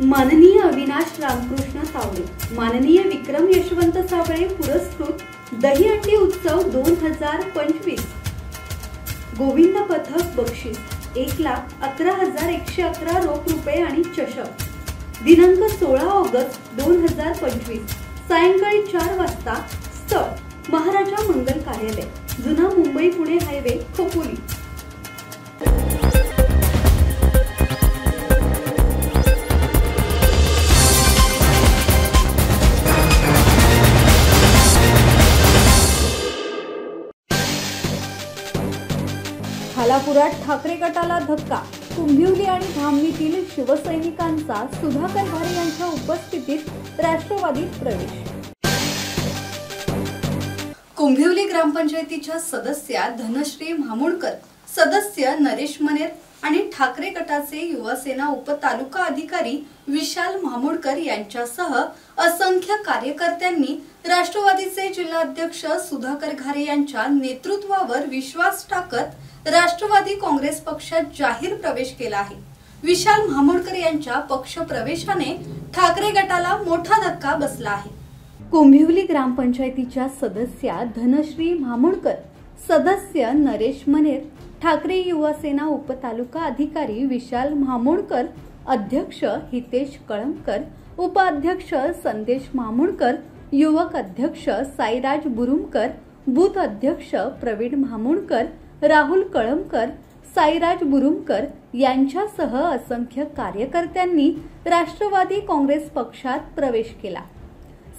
माननीय अविनाश रामकृष्ण तावडे, माननीय विक्रम यशवंत साबळे पुरस्कृत दहीहंडी उत्सव 2025, गोविंद पथक बक्षीस 1,11,111 रोख रुपये आणि चषक, दिनांक 16 ऑगस्ट 2025, सायंकाळी 4 वाजता, स्थळ महाराजा मंगल कार्यालय, जुना मुंबई पुणे हायवे, खोपोली। खालापुरात ठाकरे गटाला धक्का, कुंभिवली आणि धामणीतील शिवसैनिकांचा सुधाकर घारे यांच्या उपस्थितीत राष्ट्रवादीत प्रवेश। कुंभिवली ग्रामपंचायतीच्या सदस्या धनश्री म्हामुडकर, सदस्य नरेश मनेर आणि ठाकरे गटाचे युवासेना उपतालुका अधिकारी विशाल म्हामुडकर यांच्यासह असंख्य कार्यकर्त्यांनी राष्ट्रवादीचे जिल्हाध्यक्ष सुधाकर घारे यांच्या नेतृत्वावर विश्वास टाकत राष्ट्रवादी काँग्रेस पक्षात जाहीर प्रवेश केला आहे। विशाल म्हामुडकर यांच्या पक्ष प्रवेशाने ठाकरे गटाला मोठा धक्का बसला आहे। कुंभिवली ग्रामपंचायतीच्या सदस्या धनश्री म्हामुडकर, सदस्य नरेश मनेर, ठाकरे युवासेना उपतालुका अधिकारी विशाल म्हामुडकर, अध्यक्ष हितेश कळमकर, उपाध्यक्ष संदेश म्हामुडकर, युवक अध्यक्ष साईराज बुरुमकर, बूथ अध्यक्ष प्रवीण म्हामुडकर, राहुल कळमकर, साईराज बुरुमकर यांच्यासह असंख्य कार्यकर्त्यांनी राष्ट्रवादी काँग्रेस पक्षात प्रवेश केला।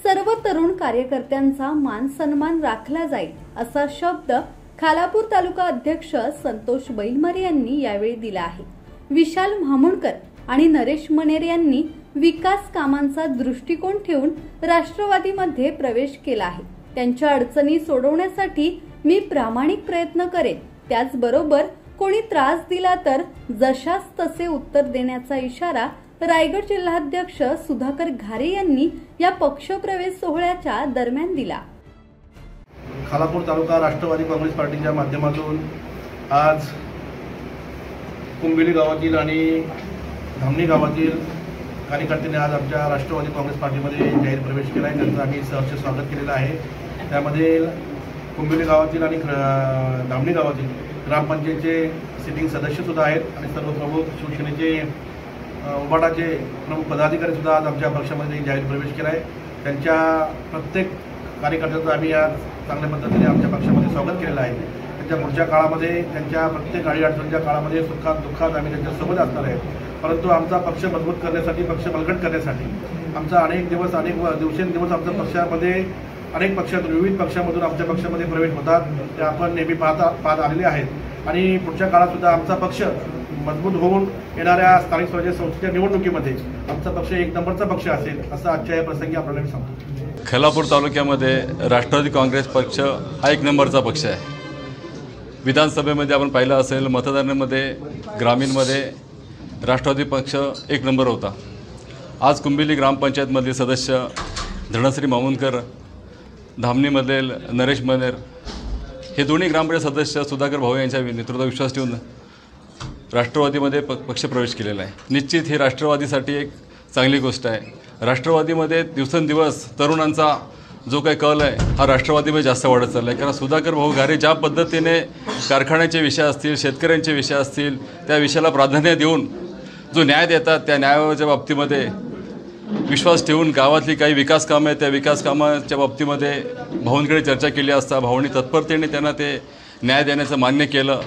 सर्व तरुण कार्यकर्त्यांचा मान सन्मान राखला जाईल असा शब्द खालापूर तालुका अध्यक्ष संतोष बैलमरे यांनी यावेळी दिला आहे। विशाल म्हामुडकर आणि नरेश मनेर यांनी विकास कामांचा दृष्टिकोन ठेवून राष्ट्रवादीमध्ये प्रवेश केला आहे। त्यांच्या अडचणी सोडवण्यासाठी मी प्रामाणिक प्रयत्न करेन, त्याचबरोबर कोणी त्रास दिला तर जशास तसे उत्तर देण्याचा इशारा रायगड जिल्हाध्यक्ष सुधाकर घारे यांनी या पक्षप्रवेश सोहळ्याच्या दरम्यान दिला। खालापूर तालुका राष्ट्रवादी काँग्रेस पार्टीच्या माध्यमातून आज कुंभिवली गावातील आणि धामणी गावातील कार्यकर्त्यांनी आज आमच्या राष्ट्रवादी काँग्रेस पार्टीमध्ये जाहीर प्रवेश केला आहे। त्यांचं आम्ही सहर्ष स्वागत केलेलं आहे। त्यामध्ये कुंभिवली गावातील आणि धामणी गावातील ग्रामपंचायतचे सिटिंग सदस्य सुद्धा आहेत आणि सर्व प्रमुख शिवसेनेचे उबाटाचे प्रमुख पदाधिकारी सुद्धा आज आमच्या पक्षामध्ये जाहीर प्रवेश केला आहे। त्यांच्या प्रत्येक कार्यकर्त्यांचं आम्ही आज चांगल्या पद्धतीने आमच्या पक्षामध्ये स्वागत केलेलं आहे। त्यांच्या पुढच्या काळामध्ये त्यांच्या प्रत्येक अडीअडचणीच्या काळामध्ये सुखात दुःखात आम्ही त्यांच्यासोबत असणार आहे। परंतु आमचा पक्ष मजबूत करण्यासाठी, पक्ष बळकट करण्यासाठी आमचा अनेक दिवस आमच्या पक्षामध्ये अनेक पक्षातून विविध पक्षामधून आमच्या पक्षामध्ये प्रवेश होतात, ते आपण नेहमी पाहत आलेले आहेत आणि पुढच्या काळात सुद्धा आमचा पक्ष मजबूत होऊन येणाऱ्या स्थानिक स्वराज्य संस्थेच्या निवडणुकीमध्ये आमचा पक्ष एक नंबरचा पक्ष असेल असं आजच्या या प्रसंगी आपल्याला मी सांगतो। खालापूर तालुक्यामध्ये राष्ट्रवादी काँग्रेस पक्ष हा एक नंबरचा पक्ष आहे। विधानसभेमध्ये आपण पाहिलं असेल, मतदानामध्ये ग्रामीणमध्ये राष्ट्रवादी पक्ष एक नंबर होता। आज कुंभिवली ग्रामपंचायतमधील सदस्य धनश्री म्हामुडकर, धामणीमधील नरेश मनेर हे दोन्ही ग्रामपंचायत सदस्य सुधाकर भाऊ यांच्या नेतृत्वावर विश्वास ठेवून राष्ट्रवादीमध्ये पक्षप्रवेश केलेला आहे। निश्चित ही राष्ट्रवादीसाठी एक चांगली गोष्ट आहे। राष्ट्रवादीमध्ये दिवसेंदिवस तरुणांचा जो काही कल आहे हा राष्ट्रवादीमध्ये जास्त वाढत चालला आहे। कारण सुधाकर भाऊ घारे ज्या पद्धतीने कारखान्याचे विषय असतील, शेतकऱ्यांचे विषय असतील, त्या विषयाला प्राधान्य देऊन जो न्याय देतात, त्या न्यायाच्या बाबतीमध्ये विश्वास ठेवून गावातली काही विकास कामं आहेत, त्या विकास कामाच्या बाबतीमध्ये भाऊंकडे चर्चा केली असता भाऊंनी तत्परतेने त्यांना ते न्याय देण्याचं मान्य केलं।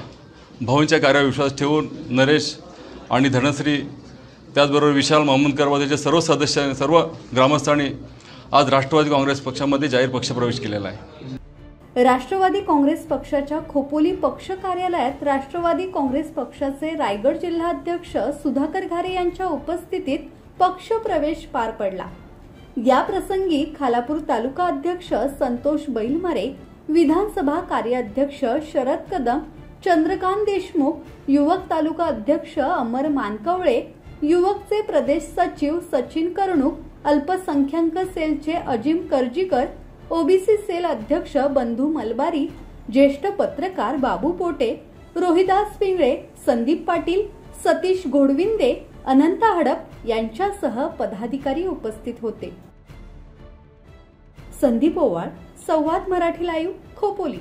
भाऊंच्या कार्यावर विश्वास ठेवून नरेश आणि धनश्री, त्याचबरोबर विशाल म्हामुडकर व त्याचे सर्व सदस्य, सर्व ग्रामस्थांनी आज राष्ट्रवादी काँग्रेस पक्षामध्ये जाहीर पक्षप्रवेश केलेला आहे। राष्ट्रवादी काँग्रेस पक्षाच्या खोपोली पक्ष कार्यालयात राष्ट्रवादी काँग्रेस पक्षाचे रायगड जिल्हाध्यक्ष सुधाकर घारे यांच्या उपस्थितीत पक्षप्रवेश पार पडला। या प्रसंगी खालापूर तालुका अध्यक्ष संतोष बैलमरे, विधानसभा कार्याध्यक्ष शरद कदम, चंद्रकांत देशमुख, युवक तालुका अध्यक्ष अमर मानकवळे, युवकचे प्रदेश सचिव सचिन कर्णुक, अल्पसंख्याक सेलचे अजिम करजीकर, ओबीसी सेल अध्यक्ष बंधू मलबारी, ज्येष्ठ पत्रकार बाबू पोटे, रोहिदास पिंगळे, संदीप पाटील, सतीश घोडविंदे, अनंत हडप यांच्यासह पदाधिकारी उपस्थित होते. संदीप ओवाळ, संवाद मराठी लाईव्ह, खोपोली.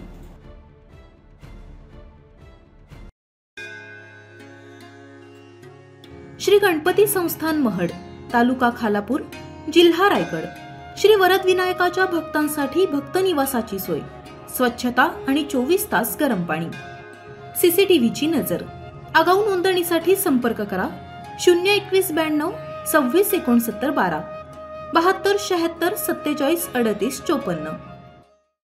श्री गणपती संस्थान महड, तालुका खालापूर, जिल्हा रायगड. श्री वरद विनायकाच्या भक्तांसाठी भक्त निवासाची सोय, स्वच्छता आणि 24 तास गरम पाणी. सीसीटीव्हीची नजर. आगाऊ नोंदणीसाठी संपर्क करा 02192 26 69 12 72 76 47 38 54.